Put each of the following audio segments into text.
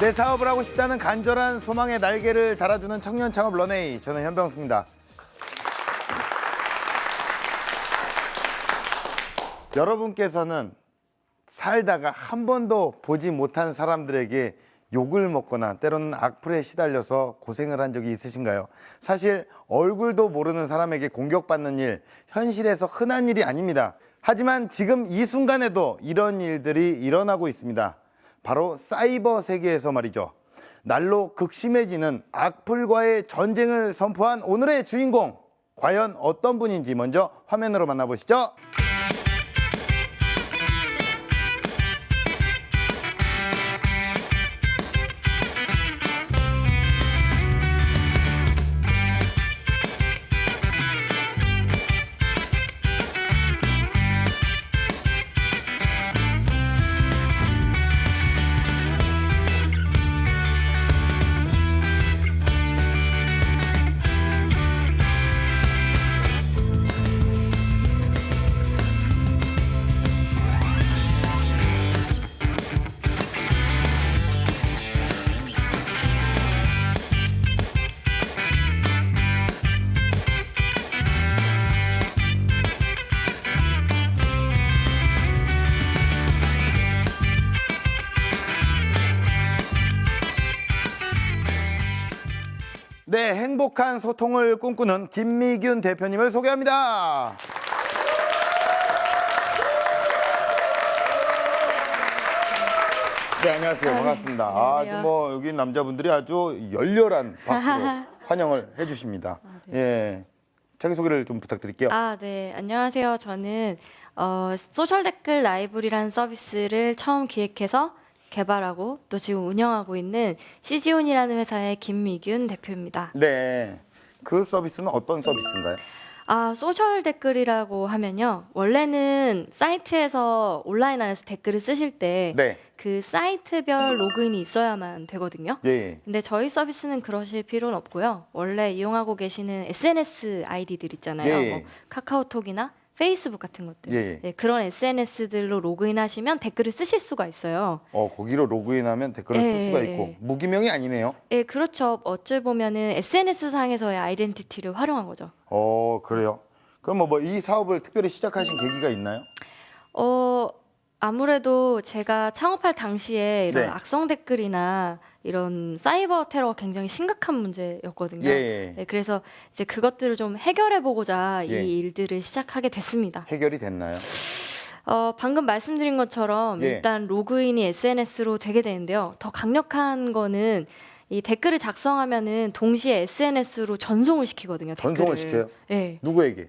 내 사업을 하고 싶다는 간절한 소망의 날개를 달아주는 청년 창업 런웨이. 저는 현병수입니다. 여러분께서는 살다가 한 번도 보지 못한 사람들에게 욕을 먹거나 때로는 악플에 시달려서 고생을 한 적이 있으신가요? 사실 얼굴도 모르는 사람에게 공격받는 일, 현실에서 흔한 일이 아닙니다. 하지만 지금 이 순간에도 이런 일들이 일어나고 있습니다. 바로 사이버 세계에서 말이죠. 날로 극심해지는 악플과의 전쟁을 선포한 오늘의 주인공, 과연 어떤 분인지 먼저 화면으로 만나보시죠. 네, 행복한 소통을 꿈꾸는 김미균 대표님을 소개합니다. 네, 안녕하세요. 반갑습니다. 아주 뭐 여기 남자분들이 아주 열렬한 박수로 환영을 해주십니다. 예, 자기소개를 좀 부탁드릴게요. 네. 안녕하세요. 저는 소셜 댓글 라이브리라는 서비스를 처음 기획해서 개발하고 또 지금 운영하고 있는 CG온이라는 회사의 김미균 대표입니다. 네, 그 서비스는 어떤 서비스인가요? 소셜 댓글이라고 하면요. 원래는 사이트에서 온라인 안에서 댓글을 쓰실 때 네, 그 사이트별 로그인이 있어야만 되거든요. 예, 근데 저희 서비스는 그러실 필요는 없고요. 원래 이용하고 계시는 SNS 아이디들 있잖아요. 예. 뭐 카카오톡이나 페이스북 같은 것들. 예. 네, 그런 SNS들로 로그인하시면 댓글을 쓰실 수가 있어요. 거기로 로그인하면 댓글을 쓸 예, 수가 예, 있고 예. 무기명이 아니네요. 예, 그렇죠. 어찌 보면은 SNS 상에서의 아이덴티티를 활용한 거죠. 그래요. 그럼 뭐 이 사업을 특별히 시작하신 계기가 있나요? 아무래도 제가 창업할 당시에 이런 네. 악성 댓글이나 이런 사이버 테러가 굉장히 심각한 문제였거든요. 예. 네, 그래서 이제 그것들을 좀 해결해 보고자 예. 이 일들을 시작하게 됐습니다. 해결이 됐나요? 방금 말씀드린 것처럼 예. 일단 로그인이 SNS로 되게 되는데요. 더 강력한 거는 이 댓글을 작성하면은 동시에 SNS로 전송을 시키거든요. 전송을 댓글을. 시켜요? 네. 누구에게?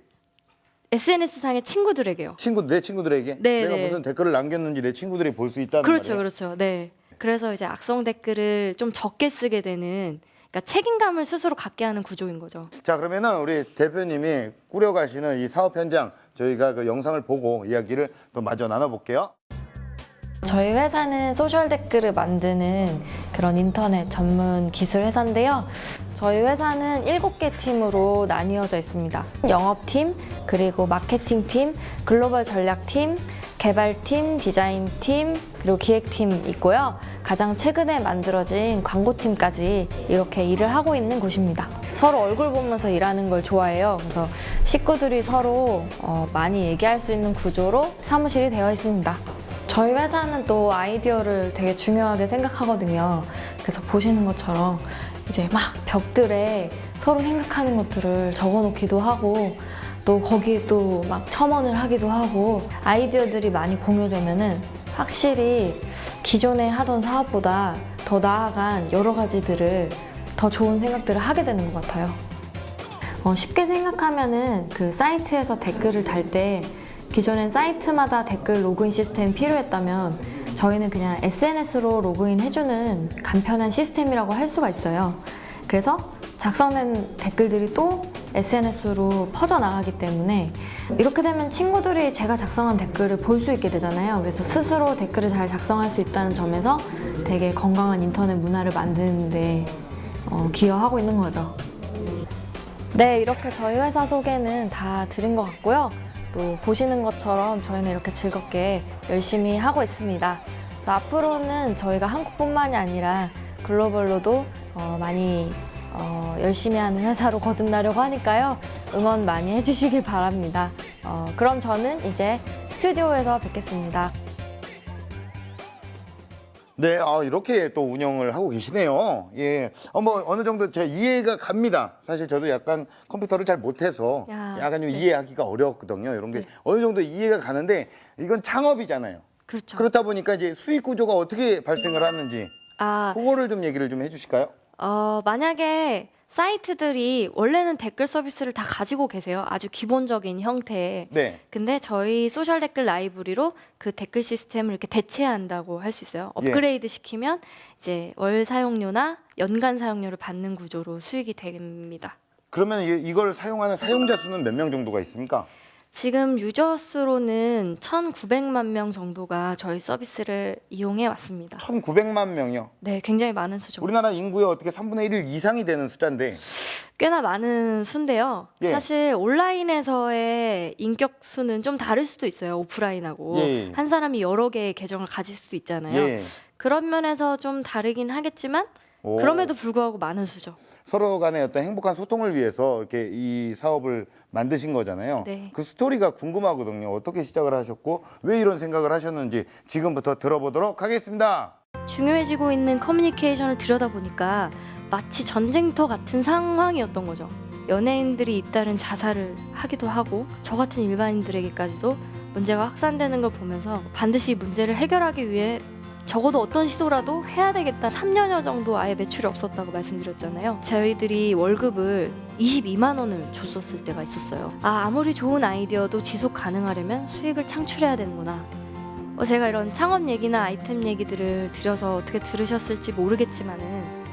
SNS 상의 친구들에게요. 내 친구들에게? 네, 내가 네. 무슨 댓글을 남겼는지 내 친구들이 볼 수 있다는 그렇죠, 말이에요? 그렇죠. 네. 그래서 이제 악성 댓글을 좀 적게 쓰게 되는, 그러니까 책임감을 스스로 갖게 하는 구조인 거죠. 자, 그러면은 우리 대표님이 꾸려가시는 이 사업 현장 저희가 그 영상을 보고 이야기를 또 마저 나눠볼게요. 저희 회사는 소셜 댓글을 만드는 그런 인터넷 전문 기술 회사인데요. 저희 회사는 7개 팀으로 나뉘어져 있습니다. 영업팀, 그리고 마케팅팀, 글로벌 전략팀, 개발팀, 디자인팀, 그리고 기획팀 있고요. 가장 최근에 만들어진 광고팀까지 이렇게 일을 하고 있는 곳입니다. 서로 얼굴 보면서 일하는 걸 좋아해요. 그래서 식구들이 서로 많이 얘기할 수 있는 구조로 사무실이 되어 있습니다. 저희 회사는 또 아이디어를 되게 중요하게 생각하거든요. 그래서 보시는 것처럼 이제 막 벽들에 서로 생각하는 것들을 적어 놓기도 하고 또 거기에 또 막 첨언을 하기도 하고 아이디어들이 많이 공유되면은 확실히 기존에 하던 사업보다 더 나아간 여러 가지들을 더 좋은 생각들을 하게 되는 것 같아요. 쉽게 생각하면은 그 사이트에서 댓글을 달 때 기존엔 사이트마다 댓글 로그인 시스템이 필요했다면 저희는 그냥 SNS로 로그인 해주는 간편한 시스템이라고 할 수가 있어요. 그래서 작성된 댓글들이 또 SNS로 퍼져나가기 때문에 이렇게 되면 친구들이 제가 작성한 댓글을 볼 수 있게 되잖아요. 그래서 스스로 댓글을 잘 작성할 수 있다는 점에서 되게 건강한 인터넷 문화를 만드는 데 기여하고 있는 거죠. 네, 이렇게 저희 회사 소개는 다 드린 것 같고요. 또 보시는 것처럼 저희는 이렇게 즐겁게 열심히 하고 있습니다. 앞으로는 저희가 한국뿐만이 아니라 글로벌로도 많이 열심히 하는 회사로 거듭나려고 하니까요. 응원 많이 해주시길 바랍니다. 그럼 저는 이제 스튜디오에서 뵙겠습니다. 네, 이렇게 또 운영을 하고 계시네요. 예, 뭐 어느 정도 제가 이해가 갑니다. 사실 저도 약간 컴퓨터를 잘 못해서 약간 좀 이해하기가 어려웠거든요. 이런 게 어느 정도 이해가 가는데 이건 창업이잖아요. 그렇죠. 그렇다 보니까 이제 수익 구조가 어떻게 발생을 하는지 그거를 좀 얘기를 좀 해주실까요? 만약에 사이트들이 원래는 댓글 서비스를 다 가지고 계세요. 아주 기본적인 형태의. 네. 근데 저희 소셜 댓글 라이브러리로 그 댓글 시스템을 이렇게 대체한다고 할 수 있어요. 업그레이드 시키면 이제 월 사용료나 연간 사용료를 받는 구조로 수익이 됩니다. 그러면 이걸 사용하는 사용자 수는 몇 명 정도가 있습니까? 지금 유저 수로는 1,900만 명 정도가 저희 서비스를 이용해 왔습니다. 1,900만 명이요. 네, 굉장히 많은 수죠. 우리나라 인구의 어떻게 3분의 1 이상이 되는 숫자인데 꽤나 많은 수인데요. 예. 사실 온라인에서의 인격 수는 좀 다를 수도 있어요. 오프라인하고. 예. 한 사람이 여러 개의 계정을 가질 수도 있잖아요. 예. 그런 면에서 좀 다르긴 하겠지만 오. 그럼에도 불구하고 많은 수죠. 서로 간의 어떤 행복한 소통을 위해서 이렇게 이 사업을 만드신 거잖아요. 네. 그 스토리가 궁금하거든요. 어떻게 시작을 하셨고 왜 이런 생각을 하셨는지 지금부터 들어보도록 하겠습니다. 중요해지고 있는 커뮤니케이션을 들여다보니까 마치 전쟁터 같은 상황이었던 거죠. 연예인들이 잇따른 자살을 하기도 하고 저 같은 일반인들에게까지도 문제가 확산되는 걸 보면서 반드시 문제를 해결하기 위해 적어도 어떤 시도라도 해야 되겠다. 3년여 정도 아예 매출이 없었다고 말씀드렸잖아요. 저희들이 월급을 22만 원을 줬었을 때가 있었어요. 아무리 좋은 아이디어도 지속 가능하려면 수익을 창출해야 되는구나. 제가 이런 창업 얘기나 아이템 얘기들을 드려서 어떻게 들으셨을지 모르겠지만은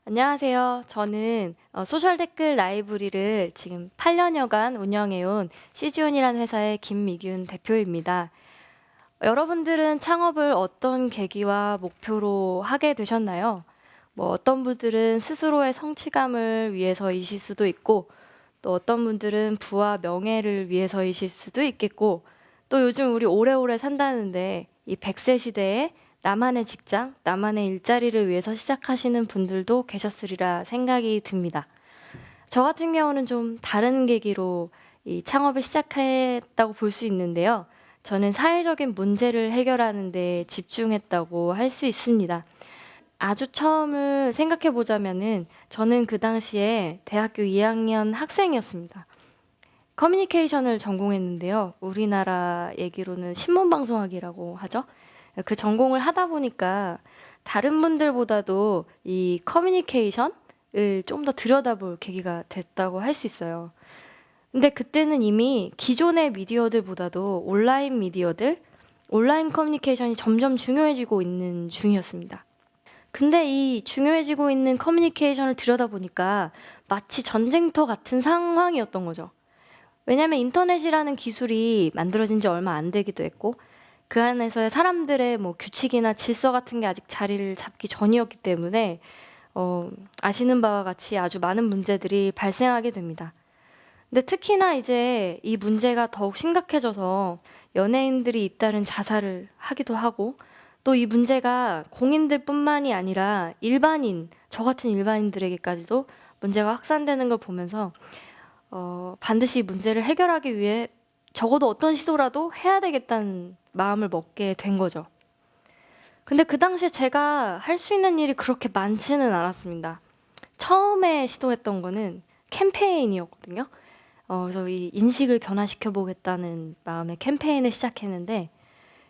안녕하세요. 저는 소셜 댓글 라이브러리를 지금 8년여간 운영해온 시즈온이라는 회사의 김미균 대표입니다. 여러분들은 창업을 어떤 계기와 목표로 하게 되셨나요? 어떤 분들은 스스로의 성취감을 위해서이실 수도 있고 또 어떤 분들은 부와 명예를 위해서이실 수도 있겠고 또 요즘 우리 오래오래 산다는데 이 100세 시대에 나만의 직장, 나만의 일자리를 위해서 시작하시는 분들도 계셨으리라 생각이 듭니다. 저 같은 경우는 좀 다른 계기로 이 창업을 시작했다고 볼 수 있는데요. 저는 사회적인 문제를 해결하는 데 집중했다고 할 수 있습니다. 아주 처음을 생각해 보자면은 저는 그 당시에 대학교 2학년 학생이었습니다. 커뮤니케이션을 전공했는데요. 우리나라 얘기로는 신문방송학이라고 하죠. 그 전공을 하다 보니까 다른 분들보다도 이 커뮤니케이션을 좀 더 들여다볼 계기가 됐다고 할 수 있어요. 근데 그때는 이미 기존의 미디어들보다도 온라인 미디어들, 온라인 커뮤니케이션이 점점 중요해지고 있는 중이었습니다. 근데 이 중요해지고 있는 커뮤니케이션을 들여다보니까 마치 전쟁터 같은 상황이었던 거죠. 왜냐하면 인터넷이라는 기술이 만들어진 지 얼마 안 되기도 했고 그 안에서의 사람들의 규칙이나 질서 같은 게 아직 자리를 잡기 전이었기 때문에 아시는 바와 같이 아주 많은 문제들이 발생하게 됩니다. 근데 특히나 이제 이 문제가 더욱 심각해져서 연예인들이 잇따른 자살을 하기도 하고 또 이 문제가 공인들뿐만이 아니라 일반인, 저 같은 일반인들에게까지도 문제가 확산되는 걸 보면서 반드시 문제를 해결하기 위해 적어도 어떤 시도라도 해야 되겠다는 마음을 먹게 된 거죠. 근데 그 당시에 제가 할 수 있는 일이 그렇게 많지는 않았습니다. 처음에 시도했던 거는 캠페인이었거든요. 그래서 이 인식을 변화시켜 보겠다는 마음에 캠페인을 시작했는데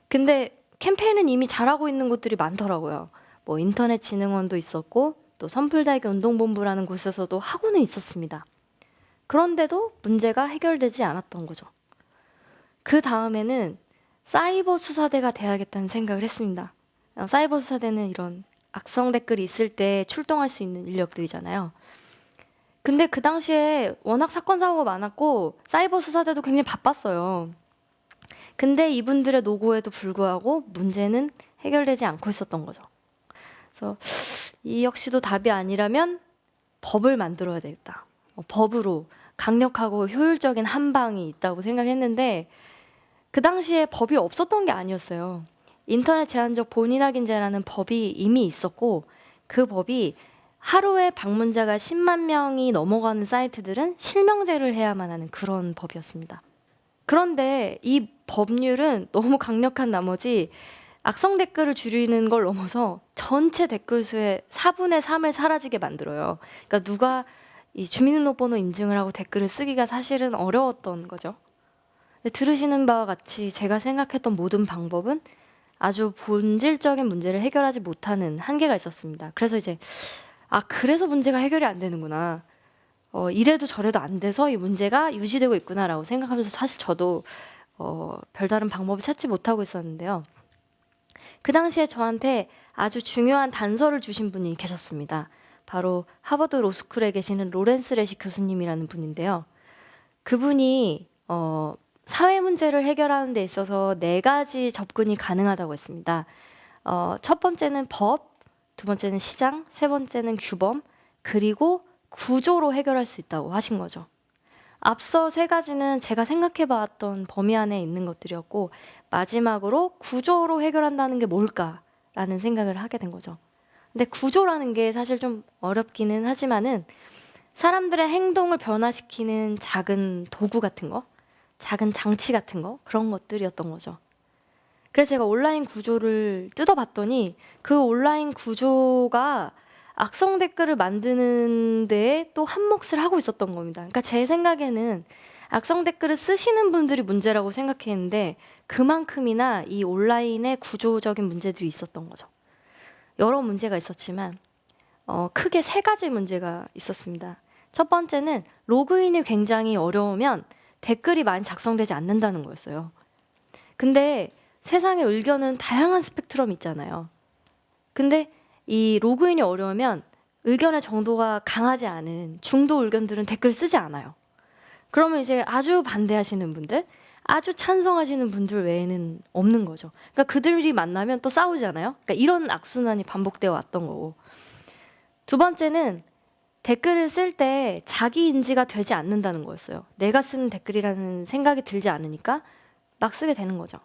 근데 캠페인은 이미 잘하고 있는 곳들이 많더라고요. 인터넷진흥원도 있었고 또 선풀달기 운동본부라는 곳에서도 하고는 있었습니다. 그런데도 문제가 해결되지 않았던 거죠. 그 다음에는 사이버 수사대가 돼야겠다는 생각을 했습니다. 사이버 수사대는 이런 악성 댓글이 있을 때 출동할 수 있는 인력들이잖아요. 근데 그 당시에 워낙 사건 사고가 많았고 사이버 수사대도 굉장히 바빴어요. 근데 이분들의 노고에도 불구하고 문제는 해결되지 않고 있었던 거죠. 그래서 이 역시도 답이 아니라면 법을 만들어야 되겠다. 법으로 강력하고 효율적인 한방이 있다고 생각했는데 그 당시에 법이 없었던 게 아니었어요. 인터넷 제한적 본인 확인제라는 법이 이미 있었고 그 법이 하루에 방문자가 10만 명이 넘어가는 사이트들은 실명제를 해야만 하는 그런 법이었습니다. 그런데 이 법률은 너무 강력한 나머지 악성 댓글을 줄이는 걸 넘어서 전체 댓글 수의 4분의 3을 사라지게 만들어요. 그러니까 누가 이 주민등록번호 인증을 하고 댓글을 쓰기가 사실은 어려웠던 거죠. 근데 들으시는 바와 같이 제가 생각했던 모든 방법은 아주 본질적인 문제를 해결하지 못하는 한계가 있었습니다. 그래서 이제 그래서 문제가 해결이 안 되는구나. 이래도 저래도 안 돼서 이 문제가 유지되고 있구나라고 생각하면서 사실 저도 별다른 방법을 찾지 못하고 있었는데요. 그 당시에 저한테 아주 중요한 단서를 주신 분이 계셨습니다. 바로 하버드 로스쿨에 계시는 로렌스 레시 교수님이라는 분인데요. 그분이 사회 문제를 해결하는 데 있어서 4가지 접근이 가능하다고 했습니다. 첫 번째는 법, 두 번째는 시장, 세 번째는 규범, 그리고 구조로 해결할 수 있다고 하신 거죠. 앞서 3가지는 제가 생각해봤던 범위 안에 있는 것들이었고 마지막으로 구조로 해결한다는 게 뭘까라는 생각을 하게 된 거죠. 근데 구조라는 게 사실 좀 어렵기는 하지만은 사람들의 행동을 변화시키는 작은 도구 같은 거, 작은 장치 같은 거, 그런 것들이었던 거죠. 그래서 제가 온라인 구조를 뜯어봤더니 그 온라인 구조가 악성 댓글을 만드는 데에 또 한몫을 하고 있었던 겁니다. 그러니까 제 생각에는 악성 댓글을 쓰시는 분들이 문제라고 생각했는데 그만큼이나 이 온라인의 구조적인 문제들이 있었던 거죠. 여러 문제가 있었지만 크게 3가지 문제가 있었습니다. 첫 번째는 로그인이 굉장히 어려우면 댓글이 많이 작성되지 않는다는 거였어요. 근데 세상의 의견은 다양한 스펙트럼이 있잖아요. 근데 이 로그인이 어려우면 의견의 정도가 강하지 않은 중도 의견들은 댓글 쓰지 않아요. 그러면 이제 아주 반대하시는 분들, 아주 찬성하시는 분들 외에는 없는 거죠. 그러니까 그들이 만나면 또 싸우잖아요. 그러니까 이런 악순환이 반복되어 왔던 거고. 두 번째는 댓글을 쓸 때 자기 인지가 되지 않는다는 거였어요. 내가 쓰는 댓글이라는 생각이 들지 않으니까 막 쓰게 되는 거죠.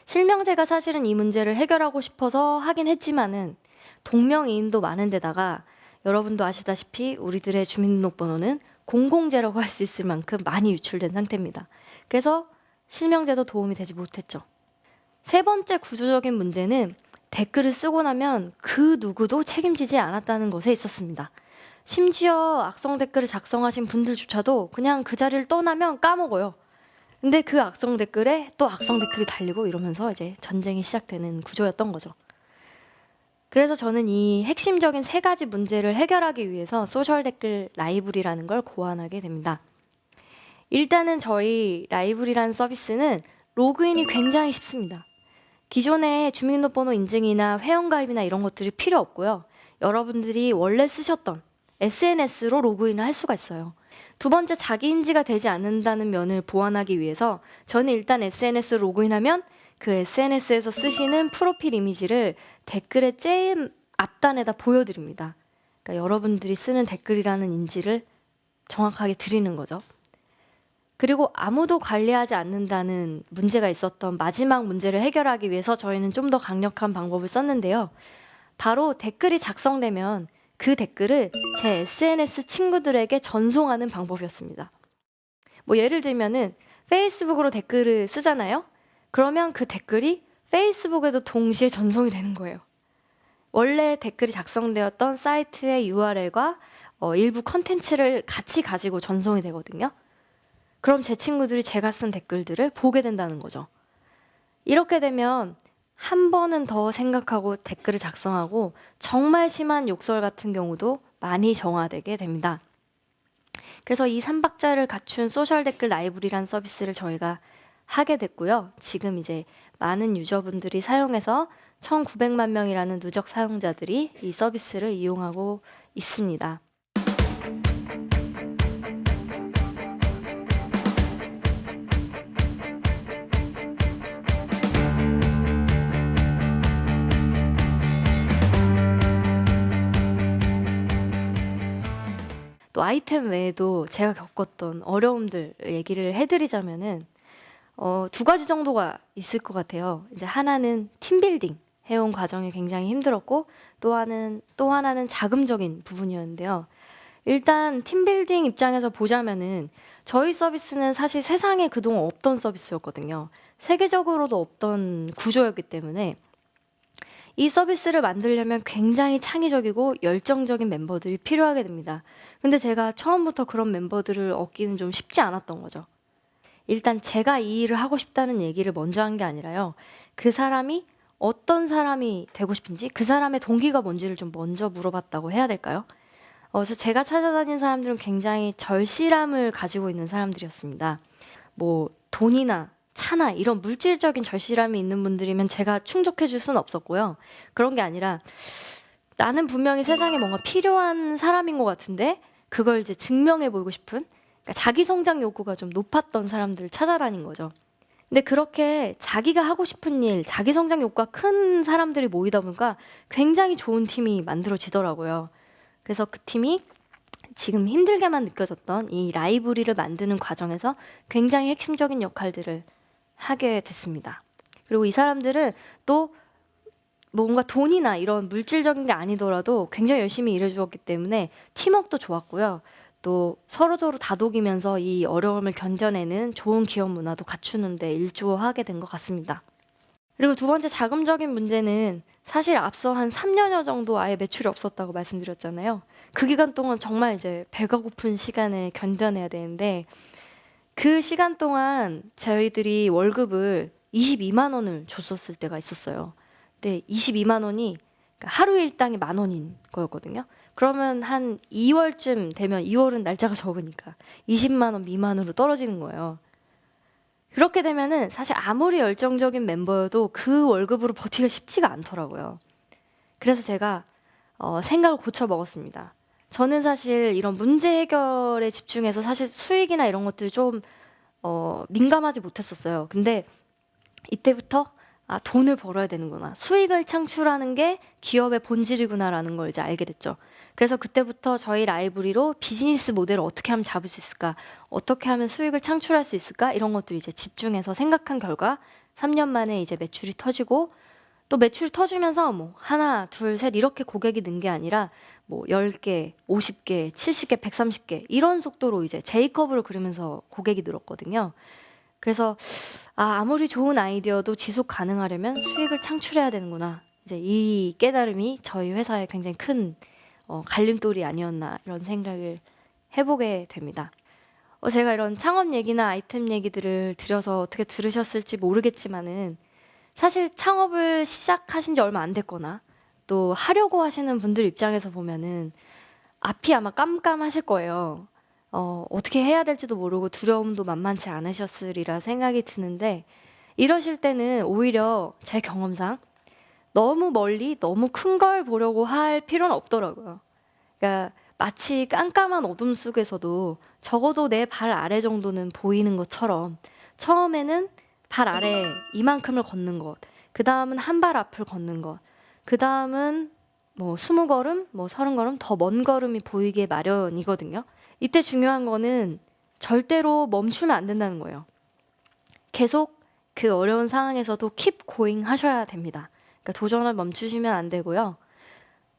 실명제가 사실은 이 문제를 해결하고 싶어서 하긴 했지만은 동명이인도 많은 데다가 여러분도 아시다시피 우리들의 주민등록번호는 공공재라고 할 수 있을 만큼 많이 유출된 상태입니다. 그래서 실명제도 도움이 되지 못했죠. 3번째 구조적인 문제는 댓글을 쓰고 나면 그 누구도 책임지지 않았다는 것에 있었습니다. 심지어 악성 댓글을 작성하신 분들조차도 그냥 그 자리를 떠나면 까먹어요. 근데 그 악성 댓글에 또 악성 댓글이 달리고 이러면서 이제 전쟁이 시작되는 구조였던 거죠. 그래서 저는 이 핵심적인 3가지 문제를 해결하기 위해서 소셜 댓글 라이브리라는 걸 고안하게 됩니다. 일단은 저희 라이브리라는 서비스는 로그인이 굉장히 쉽습니다. 기존의 주민등록번호 인증이나 회원가입이나 이런 것들이 필요 없고요. 여러분들이 원래 쓰셨던 SNS로 로그인을 할 수가 있어요. 두 번째, 자기 인지가 되지 않는다는 면을 보완하기 위해서 저는 일단 SNS로 로그인하면 그 SNS에서 쓰시는 프로필 이미지를 댓글의 제일 앞단에다 보여드립니다. 그러니까 여러분들이 쓰는 댓글이라는 인지를 정확하게 드리는 거죠. 그리고 아무도 관리하지 않는다는 문제가 있었던 마지막 문제를 해결하기 위해서 저희는 좀 더 강력한 방법을 썼는데요. 바로 댓글이 작성되면 그 댓글을 제 SNS 친구들에게 전송하는 방법이었습니다. 뭐 예를 들면은 페이스북으로 댓글을 쓰잖아요. 그러면 그 댓글이 페이스북에도 동시에 전송이 되는 거예요. 원래 댓글이 작성되었던 사이트의 URL과 일부 컨텐츠를 같이 가지고 전송이 되거든요. 그럼 제 친구들이 제가 쓴 댓글들을 보게 된다는 거죠. 이렇게 되면 한 번은 더 생각하고 댓글을 작성하고 정말 심한 욕설 같은 경우도 많이 정화되게 됩니다. 그래서 이 3박자를 갖춘 소셜 댓글 라이브리라는 서비스를 저희가 하게 됐고요. 지금 이제 많은 유저분들이 사용해서 1900만 명이라는 누적 사용자들이 이 서비스를 이용하고 있습니다. 또 아이템 외에도 제가 겪었던 어려움들 얘기를 해드리자면은 두 가지 정도가 있을 것 같아요. 이제 하나는 팀빌딩 해온 과정이 굉장히 힘들었고 또 하나는 자금적인 부분이었는데요. 일단 팀빌딩 입장에서 보자면은 저희 서비스는 사실 세상에 그동안 없던 서비스였거든요. 세계적으로도 없던 구조였기 때문에 이 서비스를 만들려면 굉장히 창의적이고 열정적인 멤버들이 필요하게 됩니다. 근데 제가 처음부터 그런 멤버들을 얻기는 좀 쉽지 않았던 거죠. 일단 제가 이 일을 하고 싶다는 얘기를 먼저 한 게 아니라요. 그 사람이 어떤 사람이 되고 싶은지, 그 사람의 동기가 뭔지를 좀 먼저 물어봤다고 해야 될까요? 그래서 제가 찾아다닌 사람들은 굉장히 절실함을 가지고 있는 사람들이었습니다. 뭐 돈이나 차나 이런 물질적인 절실함이 있는 분들이면 제가 충족해 줄 수는 없었고요. 그런 게 아니라 나는 분명히 세상에 뭔가 필요한 사람인 것 같은데 그걸 이제 증명해 보이고 싶은, 그러니까 자기 성장 욕구가 좀 높았던 사람들을 찾아다닌 거죠. 근데 그렇게 자기가 하고 싶은 일, 자기 성장 욕구가 큰 사람들이 모이다 보니까 굉장히 좋은 팀이 만들어지더라고요. 그래서 그 팀이 지금 힘들게만 느껴졌던 이 라이브리를 만드는 과정에서 굉장히 핵심적인 역할들을 하게 됐습니다. 그리고 이 사람들은 또 뭔가 돈이나 이런 물질적인 게 아니더라도 굉장히 열심히 일해주었기 때문에 팀워크도 좋았고요. 또 서로서로 다독이면서 이 어려움을 견뎌내는 좋은 기업 문화도 갖추는데 일조하게 된 것 같습니다. 그리고 두 번째 자금적인 문제는 사실 앞서 한 3년여 정도 아예 매출이 없었다고 말씀드렸잖아요. 그 기간 동안 정말 이제 배가 고픈 시간을 견뎌내야 되는데 그 시간 동안 저희들이 월급을 22만 원을 줬었을 때가 있었어요. 근데 22만 원이 하루 일당이 10,000원인 거였거든요. 그러면 한 2월쯤 되면 2월은 날짜가 적으니까 20만 원 미만으로 떨어지는 거예요. 그렇게 되면은 사실 아무리 열정적인 멤버여도 그 월급으로 버티기가 쉽지가 않더라고요. 그래서 제가 생각을 고쳐 먹었습니다. 저는 사실 이런 문제 해결에 집중해서 사실 수익이나 이런 것들 좀 민감하지 못했었어요. 근데 이때부터 돈을 벌어야 되는구나. 수익을 창출하는 게 기업의 본질이구나라는 걸 이제 알게 됐죠. 그래서 그때부터 저희 라이브리로 비즈니스 모델을 어떻게 하면 잡을 수 있을까? 어떻게 하면 수익을 창출할 수 있을까? 이런 것들 이제 집중해서 생각한 결과 3년 만에 이제 매출이 터지고 또 매출이 터지면서 뭐 하나, 둘, 셋 이렇게 고객이 는 게 아니라 뭐 10개, 50개, 70개, 130개 이런 속도로 이제 J커브를 그리면서 고객이 늘었거든요. 그래서 아무리 좋은 아이디어도 지속 가능하려면 수익을 창출해야 되는구나. 이제 이 깨달음이 저희 회사에 굉장히 큰 갈림돌이 아니었나 이런 생각을 해보게 됩니다. 제가 이런 창업 얘기나 아이템 얘기들을 드려서 어떻게 들으셨을지 모르겠지만은 사실 창업을 시작하신 지 얼마 안 됐거나 또 하려고 하시는 분들 입장에서 보면은 앞이 아마 깜깜하실 거예요. 어떻게 해야 될지도 모르고 두려움도 만만치 않으셨으리라 생각이 드는데 이러실 때는 오히려 제 경험상 너무 멀리 너무 큰 걸 보려고 할 필요는 없더라고요. 그러니까 마치 깜깜한 어둠 속에서도 적어도 내 발 아래 정도는 보이는 것처럼 처음에는 발 아래 이만큼을 걷는 것, 그 다음은 한 발 앞을 걷는 것, 그 다음은 뭐 20걸음, 뭐 30걸음 더 먼 걸음이 보이게 마련이거든요. 이때 중요한 거는 절대로 멈추면 안 된다는 거예요. 계속 그 어려운 상황에서도 keep going 하셔야 됩니다. 그러니까 도전을 멈추시면 안 되고요.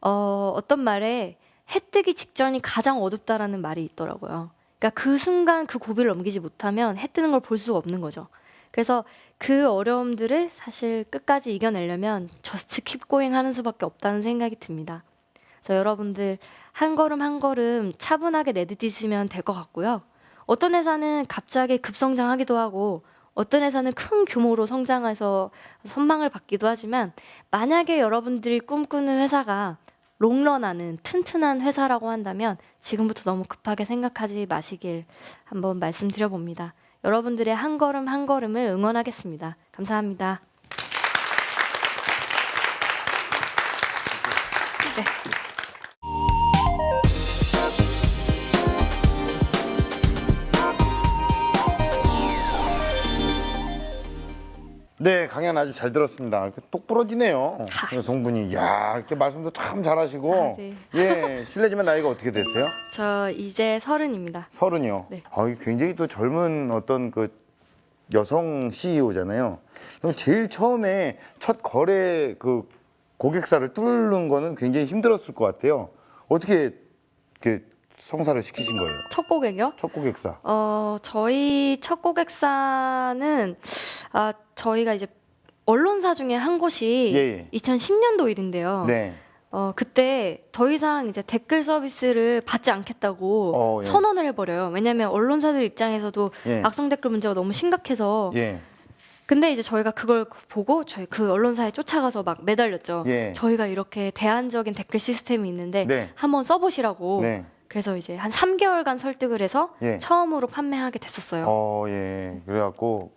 어떤 말에 해 뜨기 직전이 가장 어둡다라는 말이 있더라고요. 그러니까 그 순간 그 고비를 넘기지 못하면 해 뜨는 걸 볼 수가 없는 거죠. 그래서 그 어려움들을 사실 끝까지 이겨내려면 just keep going 하는 수밖에 없다는 생각이 듭니다. 그래서 여러분들 한 걸음 한 걸음 차분하게 내디디시면 될 것 같고요. 어떤 회사는 갑자기 급성장하기도 하고 어떤 회사는 큰 규모로 성장해서 선망을 받기도 하지만 만약에 여러분들이 꿈꾸는 회사가 롱런하는 튼튼한 회사라고 한다면 지금부터 너무 급하게 생각하지 마시길 한번 말씀드려봅니다. 여러분들의 한 걸음 한 걸음을 응원하겠습니다. 감사합니다. 네. 네, 강연 아주 잘 들었습니다. 이렇게 똑 부러지네요. 성분이. 야, 이렇게 말씀도 참 잘하시고. 네. 예, 실례지만 나이가 어떻게 되세요? 저 이제 30입니다. 30이요. 네. 굉장히 또 젊은 어떤 그 여성 CEO잖아요. 그럼 제일 처음에 첫 거래 그 고객사를 뚫는 거는 굉장히 힘들었을 것 같아요. 어떻게 이렇게 성사를 시키신 거예요? 첫 고객이요? 첫 고객사. 저희 첫 고객사는 저희가 이제 언론사 중에 한 곳이 예. 2010년도 일인데요. 네. 그때 더 이상 이제 댓글 서비스를 받지 않겠다고 예. 선언을 해버려요. 왜냐하면 언론사들 입장에서도 예. 악성 댓글 문제가 너무 심각해서. 예. 근데 이제 저희가 그걸 보고 저희 그 언론사에 쫓아가서 막 매달렸죠. 예. 저희가 이렇게 대안적인 댓글 시스템이 있는데 네. 한번 써보시라고. 네. 그래서 이제 한 3개월간 설득을 해서 예. 처음으로 판매하게 됐었어요. 예. 그래갖고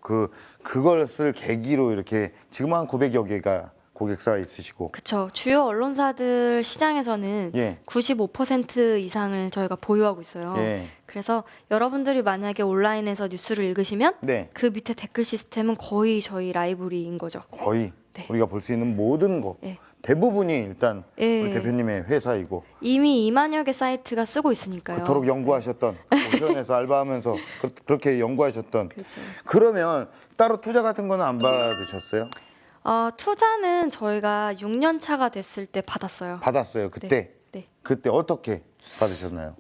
그걸 쓸 계기로 이렇게 지금 한 900여 개가 고객사가 있으시고. 그쵸. 주요 언론사들 시장에서는 예. 95% 이상을 저희가 보유하고 있어요. 예. 그래서 여러분들이 만약에 온라인에서 뉴스를 읽으시면 네. 그 밑에 댓글 시스템은 거의 저희 라이브러리인 거죠. 거의 네. 우리가 볼 수 있는 모든 거 예. 대부분이 일단 예. 우리 대표님의 회사이고 이미 2만여 개 사이트가 쓰고 있으니까요. 그토록 연구하셨던 오션에서 알바하면서 그렇게 연구하셨던 그렇죠. 그러면 따로 투자 같은 거는 안 받으셨어요? 투자는 저희가 6년 차가 됐을 때 받았어요. 받았어요. 그때 네. 그때 어떻게 받으셨나요?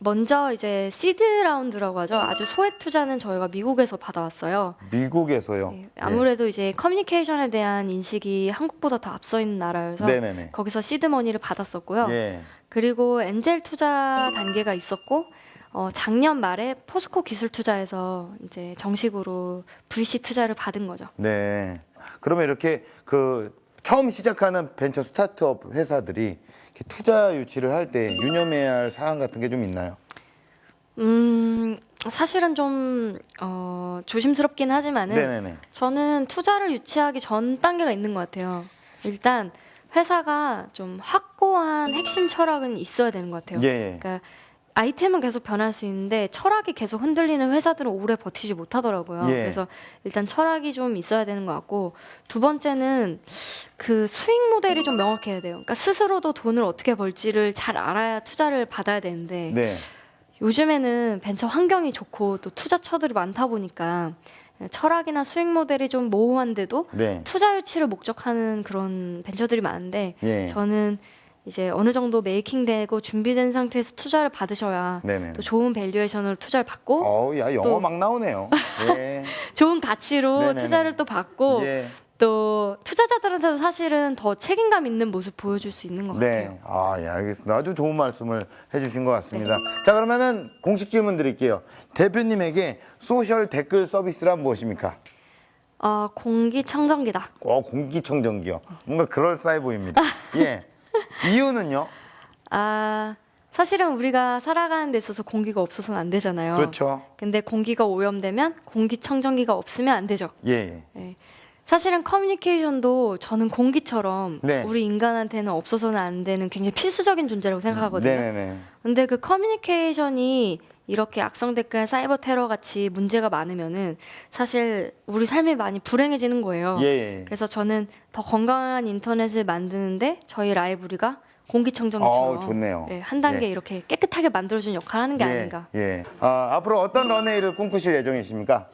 먼저 이제 시드 라운드라고 하죠. 아주 소액 투자는 저희가 미국에서 받아왔어요. 미국에서요. 네, 아무래도 이제 커뮤니케이션에 대한 인식이 한국보다 더 앞서 있는 나라여서 네네네. 거기서 시드 머니를 받았었고요. 예. 그리고 엔젤 투자 단계가 있었고 작년 말에 포스코 기술 투자에서 이제 정식으로 VC 투자를 받은 거죠. 네. 그러면 이렇게 처음 시작하는 벤처 스타트업 회사들이 이렇게 투자 유치를 할 때 유념해야 할 사항 같은 게 좀 있나요? 사실은 좀 조심스럽긴 하지만은 네네네. 저는 투자를 유치하기 전 단계가 있는 것 같아요. 일단 회사가 좀 확고한 핵심 철학은 있어야 되는 것 같아요. 예. 그러니까 아이템은 계속 변할 수 있는데 철학이 계속 흔들리는 회사들은 오래 버티지 못하더라고요. 예. 그래서 일단 철학이 좀 있어야 되는 것 같고 두 번째는 그 수익 모델이 좀 명확해야 돼요. 그러니까 스스로도 돈을 어떻게 벌지를 잘 알아야 투자를 받아야 되는데 네. 요즘에는 벤처 환경이 좋고 또 투자처들이 많다 보니까 철학이나 수익 모델이 좀 모호한데도 네. 투자 유치를 목적하는 그런 벤처들이 많은데 예. 저는 이제 어느 정도 메이킹되고 준비된 상태에서 투자를 받으셔야 네네. 또 좋은 밸류에이션으로 투자를 받고 야 영어 또- 막 나오네요. 예. 좋은 가치로 네네네. 투자를 또 받고 예. 또 투자자들한테도 사실은 더 책임감 있는 모습 보여줄 수 있는 것 네. 같아요. 예, 알겠습니다. 아주 좋은 말씀을 해주신 것 같습니다. 자, 그러면은 공식 질문 드릴게요. 대표님에게 소셜 댓글 서비스란 무엇입니까? 공기청정기다. 공기청정기요. 뭔가 그럴싸해 보입니다. 예. 이유는요? 사실은 우리가 살아가는 데 있어서 공기가 없어서는 안 되잖아요. 그렇죠. 근데 공기가 오염되면 공기청정기가 없으면 안 되죠. 예. 네. 사실은 커뮤니케이션도 저는 공기처럼 네. 우리 인간한테는 없어서는 안 되는 굉장히 필수적인 존재라고 생각하거든요. 네네네. 근데 그 커뮤니케이션이 이렇게 악성 댓글, 사이버 테러 같이 문제가 많으면은 사실 우리 삶이 많이 불행해지는 거예요. 예. 그래서 저는 더 건강한 인터넷을 만드는데 저희 라이브러리가 공기청정기처럼 좋네요. 한 단계 예. 이렇게 깨끗하게 만들어주는 역할을 하는 게 아닌가. 예. 앞으로 어떤 런웨이를 꿈꾸실 예정이십니까?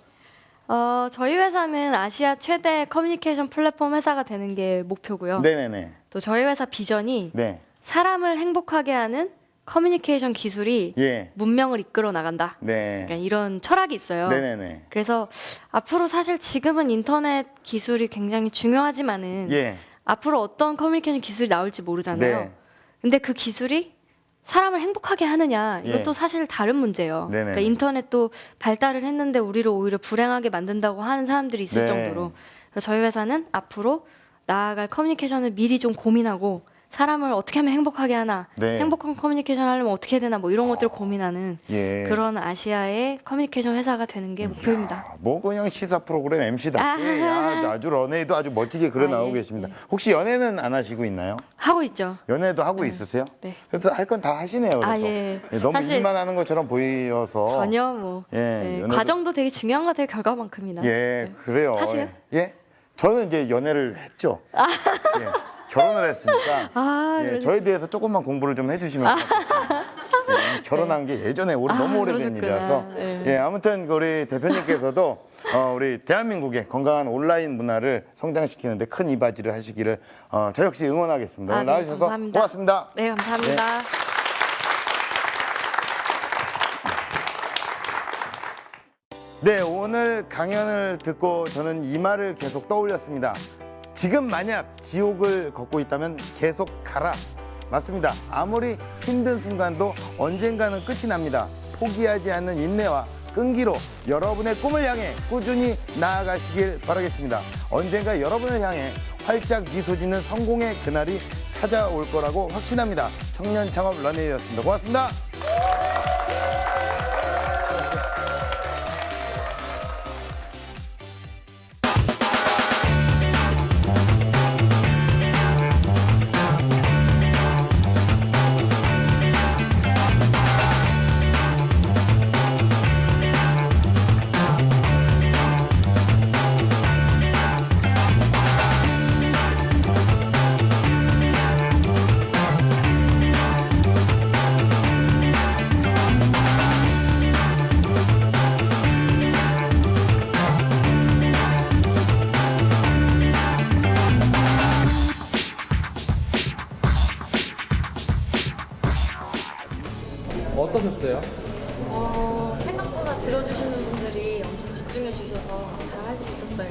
저희 회사는 아시아 최대 커뮤니케이션 플랫폼 회사가 되는 게 목표고요. 네네네. 또 저희 회사 비전이 네. 사람을 행복하게 하는 커뮤니케이션 기술이 예. 문명을 이끌어 나간다. 네. 그러니까 이런 철학이 있어요. 네네네. 그래서 앞으로 사실 지금은 인터넷 기술이 굉장히 중요하지만은 예. 앞으로 어떤 커뮤니케이션 기술이 나올지 모르잖아요. 네. 근데 그 기술이 사람을 행복하게 하느냐 이것도 예. 사실 다른 문제예요. 네네. 그러니까 인터넷도 발달을 했는데 우리를 오히려 불행하게 만든다고 하는 사람들이 있을 네. 정도로 그래서 저희 회사는 앞으로 나아갈 커뮤니케이션을 미리 좀 고민하고 사람을 어떻게 하면 행복하게 하나 네. 행복한 커뮤니케이션 하려면 어떻게 해야 되나 뭐 이런 것들을 고민하는 예. 그런 아시아의 커뮤니케이션 회사가 되는 게 목표입니다. 뭐 그냥 시사 프로그램 MC답게 아주 런웨이도 아주 멋지게 그려 나오고 예, 계십니다. 혹시 연애는 안 하시고 있나요? 하고 있죠. 연애도 하고 있으세요? 네. 그래서 할 건 다 하시네요. 그래도. 예. 너무 사실 일만 하는 것처럼 보여서 전혀 뭐 예, 네, 연애도- 과정도 되게 중요한 것 같아요. 결과만큼이나. 예, 네. 그래요. 하세요? 예, 저는 이제 연애를 했죠. 예, 결혼을 했으니까 아, 예, 그러시- 저에 대해서 조금만 공부를 좀 해주시면 좋겠습니다. 예, 결혼한 게 예전에 너무 오래된 그러셨구나. 일이라서 네. 예, 아무튼 우리 대표님께서도 우리 대한민국의 건강한 온라인 문화를 성장시키는데 큰 이바지를 하시기를 저 역시 응원하겠습니다. 오늘 네, 나와주셔서 감사합니다. 고맙습니다. 네, 감사합니다. 네, 오늘 강연을 듣고 저는 이 말을 계속 떠올렸습니다. 지금 만약 지옥을 걷고 있다면 계속 가라. 맞습니다. 아무리 힘든 순간도 언젠가는 끝이 납니다. 포기하지 않는 인내와 끈기로 여러분의 꿈을 향해 꾸준히 나아가시길 바라겠습니다. 언젠가 여러분을 향해 활짝 미소 짓는 성공의 그날이 찾아올 거라고 확신합니다. 청년 창업 런웨이였습니다. 고맙습니다. 어떠셨어요? 생각보다 들어주시는 분들이 엄청 집중해 주셔서 잘 할 수 있었어요.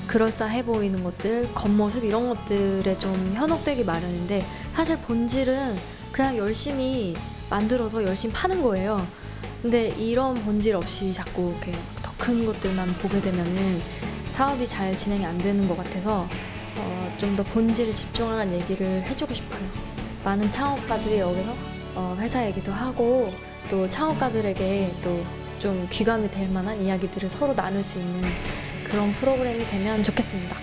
그럴싸해 보이는 것들, 겉모습 이런 것들에 좀 현혹되기 마련인데 사실 본질은 그냥 열심히 만들어서 열심히 파는 거예요. 근데 이런 본질 없이 자꾸 이렇게 더 큰 것들만 보게 되면은 사업이 잘 진행이 안 되는 것 같아서 좀 더 본질에 집중하는 얘기를 해주고 싶어요. 많은 창업가들이 여기서 회사 얘기도 하고 또 창업가들에게 또 좀 귀감이 될 만한 이야기들을 서로 나눌 수 있는 그런 프로그램이 되면 좋겠습니다.